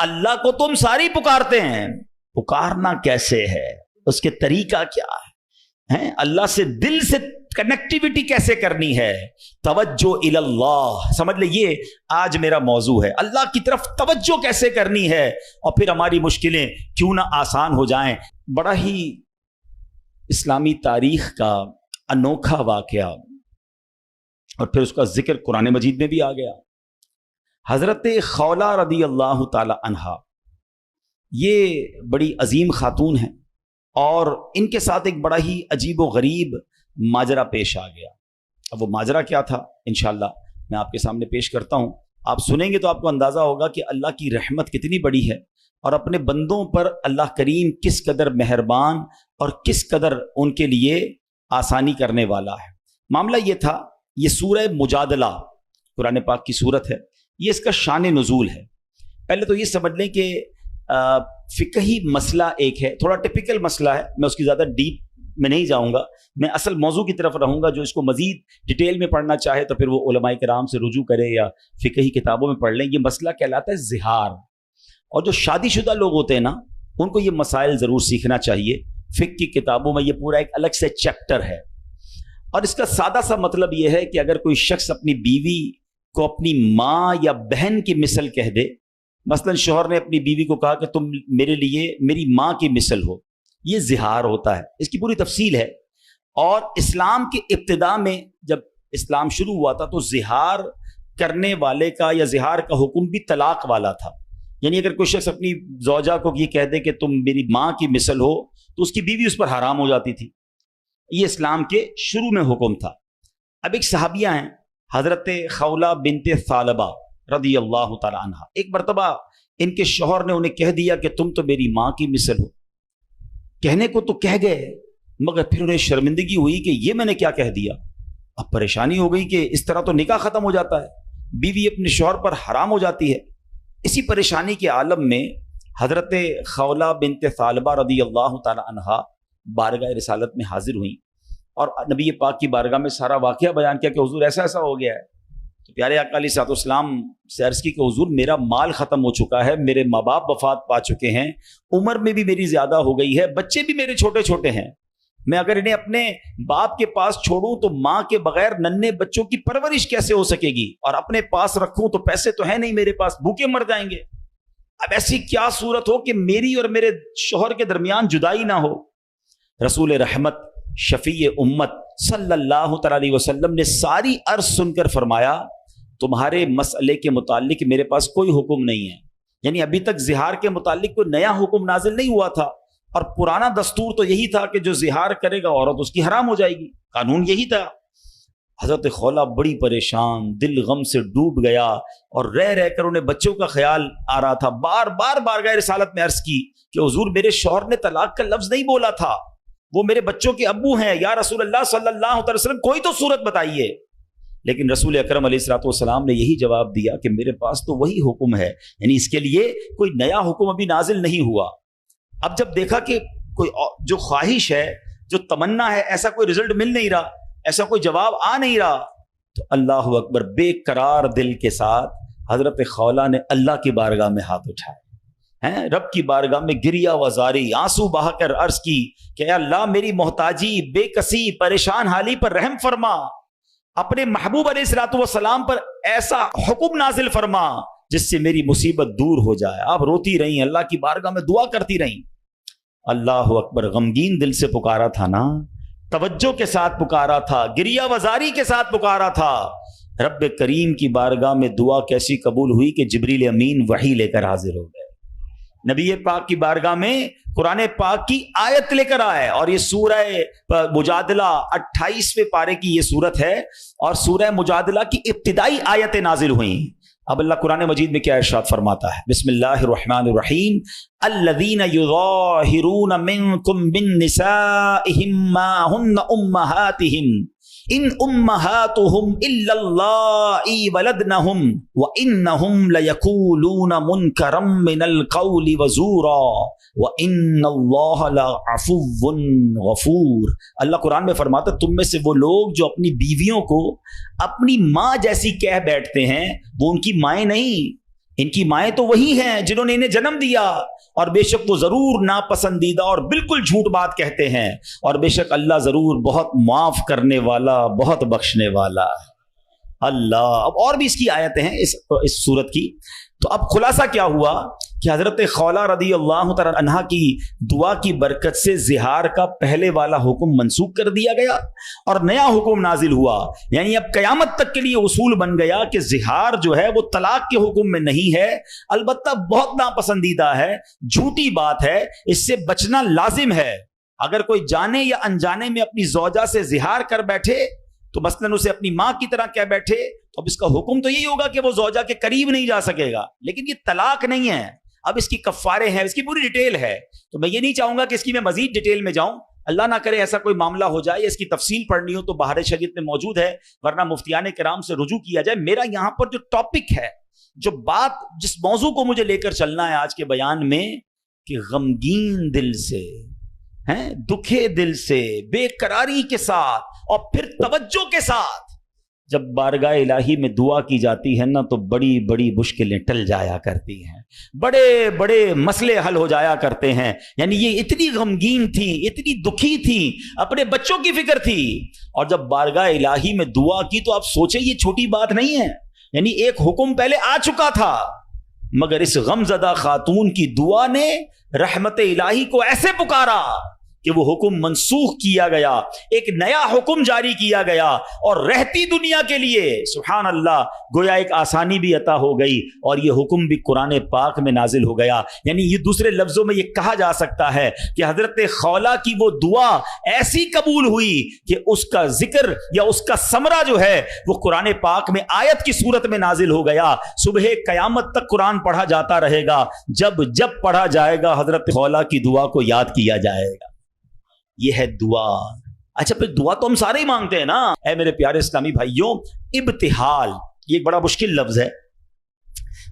اللہ کو تم ساری پکارتے ہیں، پکارنا کیسے ہے، اس کے طریقہ کیا ہے، اللہ سے دل سے کنیکٹیویٹی کیسے کرنی ہے، توجہ الی اللہ، سمجھ لے یہ آج میرا موضوع ہے، اللہ کی طرف توجہ کیسے کرنی ہے، اور پھر ہماری مشکلیں کیوں نہ آسان ہو جائیں۔ بڑا ہی اسلامی تاریخ کا انوکھا واقعہ، اور پھر اس کا ذکر قرآن مجید میں بھی آ گیا۔ حضرت خولہ رضی اللہ تعالی عنہا یہ بڑی عظیم خاتون ہیں، اور ان کے ساتھ ایک بڑا ہی عجیب و غریب ماجرا پیش آ گیا۔ اب وہ ماجرا کیا تھا انشاءاللہ میں آپ کے سامنے پیش کرتا ہوں، آپ سنیں گے تو آپ کو اندازہ ہوگا کہ اللہ کی رحمت کتنی بڑی ہے، اور اپنے بندوں پر اللہ کریم کس قدر مہربان اور کس قدر ان کے لیے آسانی کرنے والا ہے۔ معاملہ یہ تھا، یہ سورہ مجادلہ قرآن پاک کی سورت ہے، یہ اس کا شان نزول ہے۔ پہلے تو یہ سمجھ لیں کہ فقہی مسئلہ ایک ہے، تھوڑا ٹپیکل مسئلہ ہے، میں اس کی زیادہ ڈیپ میں نہیں جاؤں گا، میں اصل موضوع کی طرف رہوں گا۔ جو اس کو مزید ڈیٹیل میں پڑھنا چاہے تو پھر وہ علماء کرام سے رجوع کرے یا فقہی کتابوں میں پڑھ لیں۔ یہ مسئلہ کہلاتا ہے زہار، اور جو شادی شدہ لوگ ہوتے ہیں نا ان کو یہ مسائل ضرور سیکھنا چاہیے۔ فقہ کی کتابوں میں یہ پورا ایک الگ سے چیپٹر ہے، اور اس کا سادہ سا مطلب یہ ہے کہ اگر کوئی شخص اپنی بیوی کو اپنی ماں یا بہن کی مثل کہہ دے، مثلا شوہر نے اپنی بیوی کو کہا کہ تم میرے لیے میری ماں کی مثل ہو، یہ زہار ہوتا ہے۔ اس کی پوری تفصیل ہے، اور اسلام کی ابتدا میں جب اسلام شروع ہوا تھا تو زہار کرنے والے کا یا زہار کا حکم بھی طلاق والا تھا، یعنی اگر کوئی شخص اپنی زوجہ کو یہ کہہ دے کہ تم میری ماں کی مثل ہو تو اس کی بیوی اس پر حرام ہو جاتی تھی۔ یہ اسلام کے شروع میں حکم تھا۔ اب ایک صحابیہ ہیں حضرت خولہ بنت ثعلبہ رضی اللہ تعالی عنہ، ایک مرتبہ ان کے شوہر نے انہیں کہہ دیا کہ تم تو میری ماں کی مثل ہو۔ کہنے کو تو کہہ گئے، مگر پھر انہیں شرمندگی ہوئی کہ یہ میں نے کیا کہہ دیا۔ اب پریشانی ہو گئی کہ اس طرح تو نکاح ختم ہو جاتا ہے، بیوی اپنے شوہر پر حرام ہو جاتی ہے۔ اسی پریشانی کے عالم میں حضرت خولہ بنت ثعلبہ رضی اللہ تعالی عنہا بارگاہ رسالت میں حاضر ہوئیں، اور نبی پاک کی بارگاہ میں سارا واقعہ بیان کیا کہ حضور ایسا ایسا ہو گیا ہے۔ تو پیارے آقا علیہ الصلوۃ والسلام سے عرض کی کہ حضور میرا مال ختم ہو چکا ہے، میرے ماں باپ وفات پا چکے ہیں، عمر میں بھی میری زیادہ ہو گئی ہے، بچے بھی میرے چھوٹے چھوٹے ہیں، میں اگر انہیں اپنے باپ کے پاس چھوڑوں تو ماں کے بغیر ننھے بچوں کی پرورش کیسے ہو سکے گی، اور اپنے پاس رکھوں تو پیسے تو ہیں نہیں میرے پاس، بھوکے مر جائیں گے۔ اب ایسی کیا صورت ہو کہ میری اور میرے شوہر کے درمیان جدائی نہ ہو۔ رسول رحمت شفیع امت صلی اللہ تعالی علیہ وسلم نے ساری عرض سن کر فرمایا تمہارے مسئلے کے متعلق میرے پاس کوئی حکم نہیں ہے، یعنی ابھی تک زہار کے متعلق کوئی نیا حکم نازل نہیں ہوا تھا، اور پرانا دستور تو یہی تھا کہ جو زہار کرے گا عورت اس کی حرام ہو جائے گی، قانون یہی تھا۔ حضرت خولہ بڑی پریشان، دل غم سے ڈوب گیا، اور رہ رہ کر انہیں بچوں کا خیال آ رہا تھا۔ بار بار بارگاہ رسالت میں عرض کی کہ حضور میرے شوہر نے طلاق کا لفظ نہیں بولا تھا، وہ میرے بچوں کے ابو ہیں، یا رسول اللہ صلی اللہ علیہ وسلم کوئی تو صورت بتائیے۔ لیکن رسول اکرم علیہ الصلوۃ والسلام نے یہی جواب دیا کہ میرے پاس تو وہی حکم ہے، یعنی اس کے لیے کوئی نیا حکم ابھی نازل نہیں ہوا۔ اب جب دیکھا کہ کوئی جو خواہش ہے، جو تمنا ہے، ایسا کوئی رزلٹ مل نہیں رہا، ایسا کوئی جواب آ نہیں رہا، تو اللہ اکبر، بے قرار دل کے ساتھ حضرت خولہ نے اللہ کی بارگاہ میں ہاتھ اٹھائے، رب کی بارگاہ میں گریہ وزاری، آنسو بہا کر عرض کی کہ اے اللہ میری محتاجی، بے کسی، پریشان حالی پر رحم فرما، اپنے محبوب علیہ الصلوۃ والسلام پر ایسا حکم نازل فرما جس سے میری مصیبت دور ہو جائے۔ آپ روتی رہیں، اللہ کی بارگاہ میں دعا کرتی رہیں۔ اللہ اکبر، غمگین دل سے پکارا تھا نا، توجہ کے ساتھ پکارا تھا، گریہ وزاری کے ساتھ پکارا تھا۔ رب کریم کی بارگاہ میں دعا کیسی قبول ہوئی کہ جبریل امین وحی لے کر حاضر ہو گئے، نبی پاک کی بارگاہ میں قرآن پاک کی آیت لے کر آئے، اور یہ سورہ مجادلہ 28ویں پارے کی یہ سورت ہے، اور سورہ مجادلہ کی ابتدائی آیتیں نازل ہوئیں۔ اب اللہ قرآن مجید میں کیا ارشاد فرماتا ہے، بسم اللہ الرحمن الرحیم، الذین یظاہرون منکم من نسائہم ما ہن امہاتہم ان امہاتہم الا اللائی ولدنہم وانہم لیقولون منکرا من القول وزورا وان اللہ لعفو غفور۔ اللہ قرآن میں فرماتا ہے تم میں سے وہ لوگ جو اپنی بیویوں کو اپنی ماں جیسی کہہ بیٹھتے ہیں وہ ان کی مائیں نہیں، ان کی مائیں تو وہی ہیں جنہوں نے انہیں جنم دیا، اور بے شک وہ ضرور ناپسندیدہ اور بالکل جھوٹ بات کہتے ہیں، اور بے شک اللہ ضرور بہت معاف کرنے والا، بہت بخشنے والا ہے اللہ۔ اب اور بھی اس کی آیتیں ہیں اس سورت کی۔ تو اب خلاصہ کیا ہوا کہ حضرت خولہ رضی اللہ تعالی عنہا کی دعا کی برکت سے زہار کا پہلے والا حکم منسوخ کر دیا گیا اور نیا حکم نازل ہوا، یعنی اب قیامت تک کے لیے اصول بن گیا کہ زہار جو ہے وہ طلاق کے حکم میں نہیں ہے، البتہ بہت ناپسندیدہ ہے، جھوٹی بات ہے، اس سے بچنا لازم ہے۔ اگر کوئی جانے یا انجانے میں اپنی زوجہ سے زہار کر بیٹھے تو مثلاً اسے اپنی ماں کی طرح کہہ بیٹھے تو اب اس کا حکم تو یہی ہوگا کہ وہ زوجہ کے قریب نہیں جا سکے گا، لیکن یہ طلاق نہیں ہے۔ اب اس کی کفارے ہیں، اس کی پوری ڈیٹیل ہے، تو میں یہ نہیں چاہوں گا کہ اس کی میں مزید ڈیٹیل میں جاؤں، اللہ نہ کرے ایسا کوئی معاملہ ہو جائے، اس کی تفصیل پڑھنی ہو تو بہار شریعت میں موجود ہے، ورنہ مفتیان کرام سے رجوع کیا جائے۔ میرا یہاں پر جو ٹاپک ہے، جو بات، جس موضوع کو مجھے لے کر چلنا ہے آج کے بیان میں، کہ غمگین دل سے، دکھے دل سے، بے قراری کے ساتھ اور پھر توجہ کے ساتھ جب بارگاہ الہی میں دعا کی جاتی ہے نا، تو بڑی بڑی مشکلیں ٹل جایا کرتی ہیں، بڑے بڑے مسئلے حل ہو جایا کرتے ہیں۔ یعنی یہ اتنی غمگین تھی، اتنی دکھی تھی، اپنے بچوں کی فکر تھی، اور جب بارگاہ الہی میں دعا کی تو آپ سوچیں یہ چھوٹی بات نہیں ہے، یعنی ایک حکم پہلے آ چکا تھا، مگر اس غمزدہ خاتون کی دعا نے رحمت الہی کو ایسے پکارا کہ وہ حکم منسوخ کیا گیا، ایک نیا حکم جاری کیا گیا، اور رہتی دنیا کے لیے سبحان اللہ گویا ایک آسانی بھی عطا ہو گئی، اور یہ حکم بھی قرآن پاک میں نازل ہو گیا۔ یعنی یہ دوسرے لفظوں میں یہ کہا جا سکتا ہے کہ حضرت خولہ کی وہ دعا ایسی قبول ہوئی کہ اس کا ذکر یا اس کا ثمرہ جو ہے وہ قرآن پاک میں آیت کی صورت میں نازل ہو گیا۔ صبح قیامت تک قرآن پڑھا جاتا رہے گا، جب جب پڑھا جائے گا حضرت خولہ کی دعا کو یاد کیا جائے گا۔ یہ ہے دعا۔ اچھا پھر دعا تو ہم سارے ہی مانگتے ہیں نا، اے میرے پیارے اسلامی بھائیوں، ابتہال یہ ایک بڑا مشکل لفظ ہے،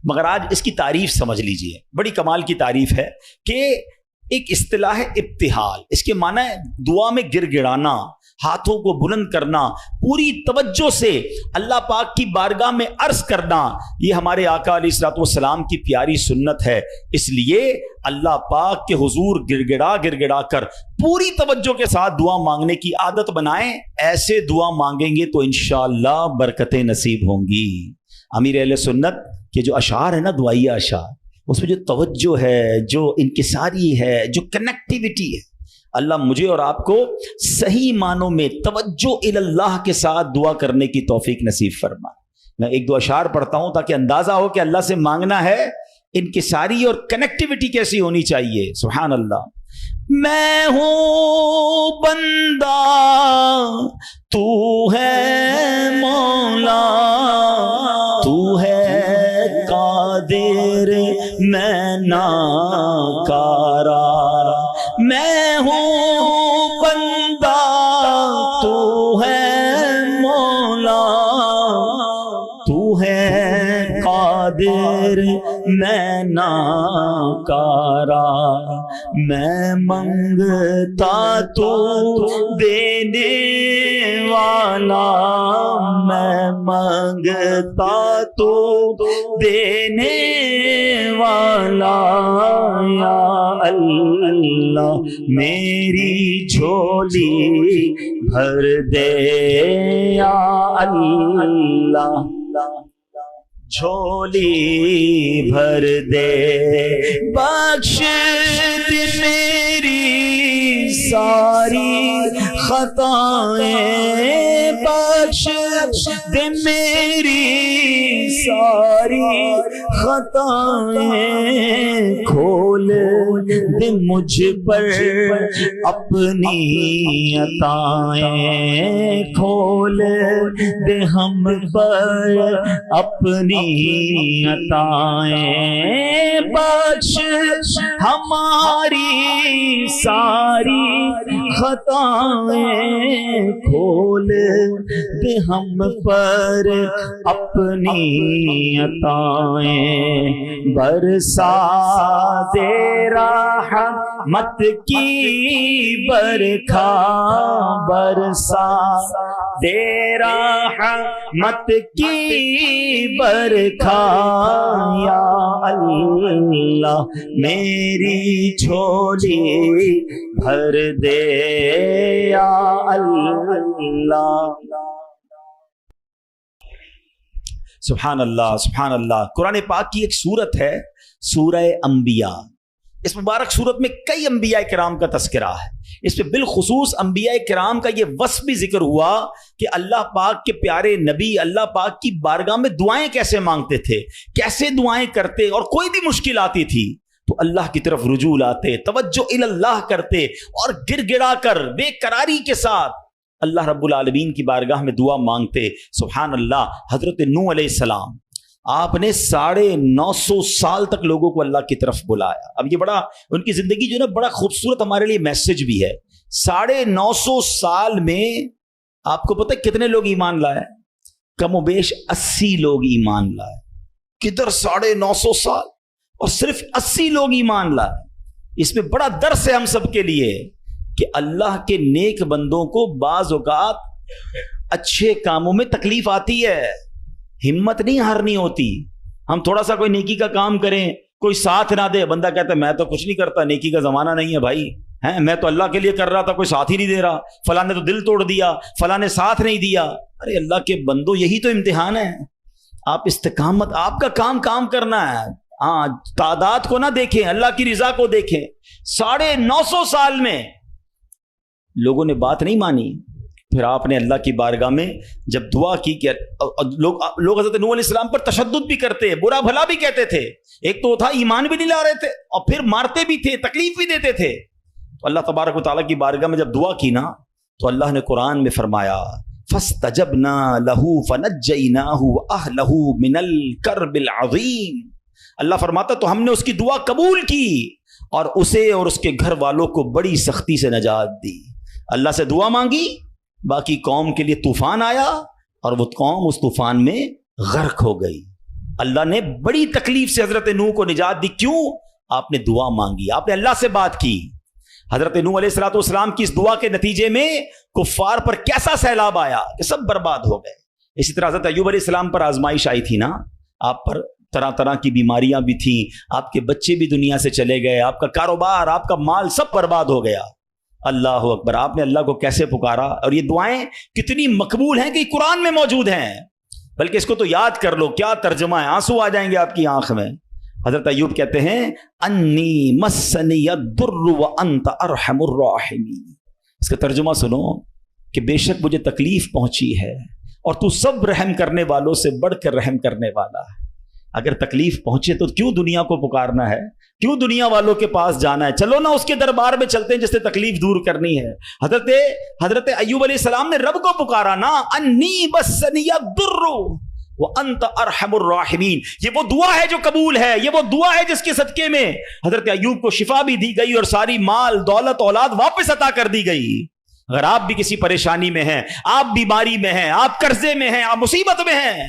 مگر آج اس کی تعریف سمجھ لیجئے، بڑی کمال کی تعریف ہے کہ ایک اصطلاح ہے ابتہال، اس کے معنی ہے دعا میں گر گڑانا، ہاتھوں کو بلند کرنا، پوری توجہ سے اللہ پاک کی بارگاہ میں عرض کرنا۔ یہ ہمارے آقا علیہ الصلوۃ والسلام کی پیاری سنت ہے، اس لیے اللہ پاک کے حضور گر گڑا کر پوری توجہ کے ساتھ دعا مانگنے کی عادت بنائیں۔ ایسے دعا مانگیں گے تو انشاءاللہ برکتیں نصیب ہوں گی۔ امیر اہل سنت کے جو اشعار ہیں نا، دعائیہ اشعار، اس میں جو توجہ ہے، جو انکساری ہے، جو کنیکٹیوٹی ہے، اللہ مجھے اور آپ کو صحیح معنوں میں توجہ اللہ کے ساتھ دعا کرنے کی توفیق نصیب فرما۔ میں ایک دو اشعار پڑھتا ہوں تاکہ اندازہ ہو کہ اللہ سے مانگنا ہے انکساری اور کنیکٹیوٹی کیسی ہونی چاہیے۔ سبحان اللہ۔ میں ہوں بندہ تو ہے مولا، تو ہے قادر میں ناکارا، میں ہوں بندہ تو ہے مولا، تو ہے قادر میں ناکارا، میں منگتا تو دینے والا، میں منگتا تو دینے والا، یا اللہ میری جھولی بھر دے، یا اللہ جھولی بھر دے، بخش دے میری ساری خطائیں، بخش دے میری ساری خطائیں، کھول دے مجھ پر اپنی عطائیں، کھول دے ہم پر اپنی عطائیں، بخش ہماری ساری خطائیں، کھول دے ہم پر اپنی عطائیں، برسا دے رحمت کی برکھا، برسا دے رحمت کی برکھا یا اللہ میری جھولی بھر دے یا اللہ۔ سبحان اللہ سبحان اللہ۔ قرآن پاک کی ایک سورت ہے سورہ انبیاء۔ اس مبارک سورت میں کئی انبیاء کرام کا تذکرہ ہے۔ اس پہ بالخصوص انبیاء کرام کا یہ وصف بھی ذکر ہوا کہ اللہ پاک کے پیارے نبی اللہ پاک کی بارگاہ میں دعائیں کیسے مانگتے تھے، کیسے دعائیں کرتے، اور کوئی بھی مشکل آتی تھی تو اللہ کی طرف رجوع لاتے، توجہ اللہ کرتے، اور گر گڑا کر بے قراری کے ساتھ اللہ رب العالمین کی بارگاہ میں دعا مانگتے۔ سبحان اللہ۔ حضرت نوح علیہ السلام، آپ نے 950 سال تک لوگوں کو اللہ کی طرف بلایا۔ اب یہ بڑا ان کی زندگی جو ہے نا بڑا خوبصورت ہمارے لیے میسج بھی ہے۔ 950 سال میں آپ کو پتہ ہے کتنے لوگ ایمان لائے؟ کم و بیش 80 لوگ ایمان لائے۔ کدھر 950 سال اور صرف 80 لوگ ایمان لائے؟ اس میں بڑا درس ہے ہم سب کے لیے کہ اللہ کے نیک بندوں کو بعض اوقات اچھے کاموں میں تکلیف آتی ہے، ہمت نہیں ہارنی ہوتی۔ ہم تھوڑا سا کوئی نیکی کا کام کریں، کوئی ساتھ نہ دے، بندہ کہتا ہے میں تو کچھ نہیں کرتا، نیکی کا زمانہ نہیں ہے بھائی، میں تو اللہ کے لیے کر رہا تھا، کوئی ساتھ ہی نہیں دے رہا، فلاں نے تو دل توڑ دیا، فلاں نے ساتھ نہیں دیا۔ ارے اللہ کے بندو، یہی تو امتحان ہے۔ آپ استقامت، آپ کا کام کرنا ہے، ہاں تعداد کو نہ دیکھیں، اللہ کی رضا کو دیکھیں۔ 950 سال میں لوگوں نے بات نہیں مانی۔ پھر آپ نے اللہ کی بارگاہ میں جب دعا کی کہ لوگ حضرت نوح علیہ السلام پر تشدد بھی کرتے، برا بھلا بھی کہتے تھے، ایک تو تھا ایمان بھی نہیں لا رہے تھے اور پھر مارتے بھی تھے، تکلیف بھی دیتے تھے۔ تو اللہ تبارک و تعالیٰ کی بارگاہ میں جب دعا کی نا تو اللہ نے قرآن میں فرمایا فَاسْتَجَبْنَا لَهُ فَنَجَّيْنَاهُ وَأَهْلَهُ مِنَ الْكَرْبِ الْعَظِيمِ۔ اللہ فرماتا تو ہم نے اس کی دعا قبول کی اور اسے اور اس کے گھر والوں کو بڑی سختی سے نجات دی۔ اللہ سے دعا مانگی، باقی قوم کے لیے طوفان آیا اور وہ قوم اس طوفان میں غرق ہو گئی۔ اللہ نے بڑی تکلیف سے حضرت نوح کو نجات دی۔ کیوں؟ آپ نے دعا مانگی، آپ نے اللہ سے بات کی۔ حضرت نوح علیہ السلام کی اس دعا کے نتیجے میں کفار پر کیسا سیلاب آیا کہ سب برباد ہو گئے۔ اسی طرح حضرت ایوب علیہ السلام پر آزمائش آئی تھی نا، آپ پر طرح طرح کی بیماریاں بھی تھیں، آپ کے بچے بھی دنیا سے چلے گئے، آپ کا کاروبار، آپ کا مال سب برباد ہو گیا۔ اللہ اکبر۔ آپ نے اللہ کو کیسے پکارا، اور یہ دعائیں کتنی مقبول ہیں کہ قرآن میں موجود ہیں، بلکہ اس کو تو یاد کر لو، کیا ترجمہ ہے، آنسو آ جائیں گے آپ کی آنکھ میں۔ حضرت ایوب کہتے ہیں انی مسنی الضر وانت ارحم الراحمین۔ اس کا ترجمہ سنو کہ بے شک مجھے تکلیف پہنچی ہے اور تو سب رحم کرنے والوں سے بڑھ کر رحم کرنے والا ہے۔ اگر تکلیف پہنچے تو کیوں دنیا کو پکارنا ہے، کیوں دنیا والوں کے پاس جانا ہے؟ چلو نا اس کے دربار میں چلتے ہیں جس سے تکلیف دور کرنی ہے۔ حضرت ایوب علیہ السلام نے رب کو پکارا نا، انی مسنی الضر وانت ارحم الراحمین۔ یہ وہ دعا ہے جو قبول ہے، یہ وہ دعا ہے جس کے صدقے میں حضرت ایوب کو شفا بھی دی گئی اور ساری مال دولت اولاد واپس عطا کر دی گئی۔ اگر آپ بھی کسی پریشانی میں ہیں، آپ بیماری میں ہیں، آپ قرضے میں ہیں، آپ مصیبت میں ہیں،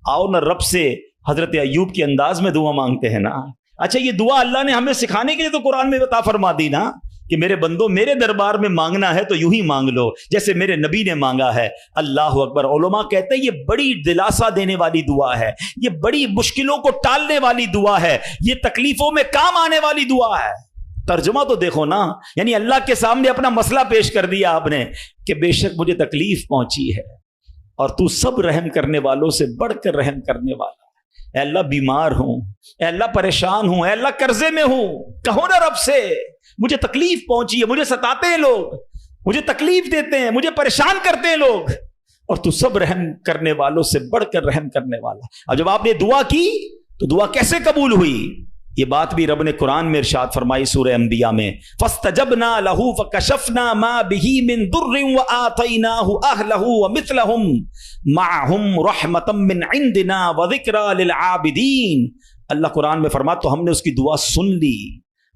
آؤ نا رب سے حضرت ایوب کے انداز میں دعا مانگتے ہیں نا۔ اچھا یہ دعا اللہ نے ہمیں سکھانے کے لیے تو قرآن میں عطا فرما دی نا کہ میرے بندو میرے دربار میں مانگنا ہے تو یوں ہی مانگ لو جیسے میرے نبی نے مانگا ہے۔ اللہ اکبر۔ علماء کہتے ہیں یہ بڑی دلاسا دینے والی دعا ہے، یہ بڑی مشکلوں کو ٹالنے والی دعا ہے، یہ تکلیفوں میں کام آنے والی دعا ہے۔ ترجمہ تو دیکھو نا، یعنی اللہ کے سامنے اپنا مسئلہ پیش کر دیا آپ نے کہ بے شک مجھے تکلیف پہنچی ہے اور تو سب رحم کرنے والوں سے بڑھ کر رحم کرنے والا ہے۔ اے اللہ بیمار ہوں، اے اللہ پریشان ہوں، اے اللہ قرضے میں ہوں، کہو نا رب سے مجھے تکلیف پہنچی ہے، مجھے ستاتے ہیں لوگ، مجھے تکلیف دیتے ہیں، مجھے پریشان کرتے ہیں لوگ، اور تو سب رحم کرنے والوں سے بڑھ کر رحم کرنے والا۔ اب جب آپ نے دعا کی تو دعا کیسے قبول ہوئی؟ یہ بات بھی رب نے قرآن میں ارشاد فرمائی سورہ انبیاء میں، فَاسْتَجَبْنَا لَهُ فَكَشَفْنَا مَا بِهِ مِن ضُرٍّ وَآتَيْنَاهُ أَهْلَهُ وَمِثْلَهُمْ مَعَهُمْ رَحْمَةً مِّنْ عِنْدِنَا وَذِكْرَىٰ لِلْعَابِدِينَ۔ اللہ قرآن میں فرماتا تو ہم نے اس کی دعا سن لی،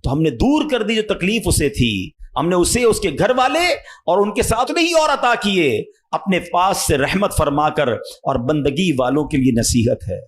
تو ہم نے دور کر دی جو تکلیف اسے تھی، ہم نے اسے اس کے گھر والے اور ان کے ساتھ نہیں اور عطا کیے، اپنے پاس سے رحمت فرما کر، اور بندگی والوں کے لیے نصیحت ہے۔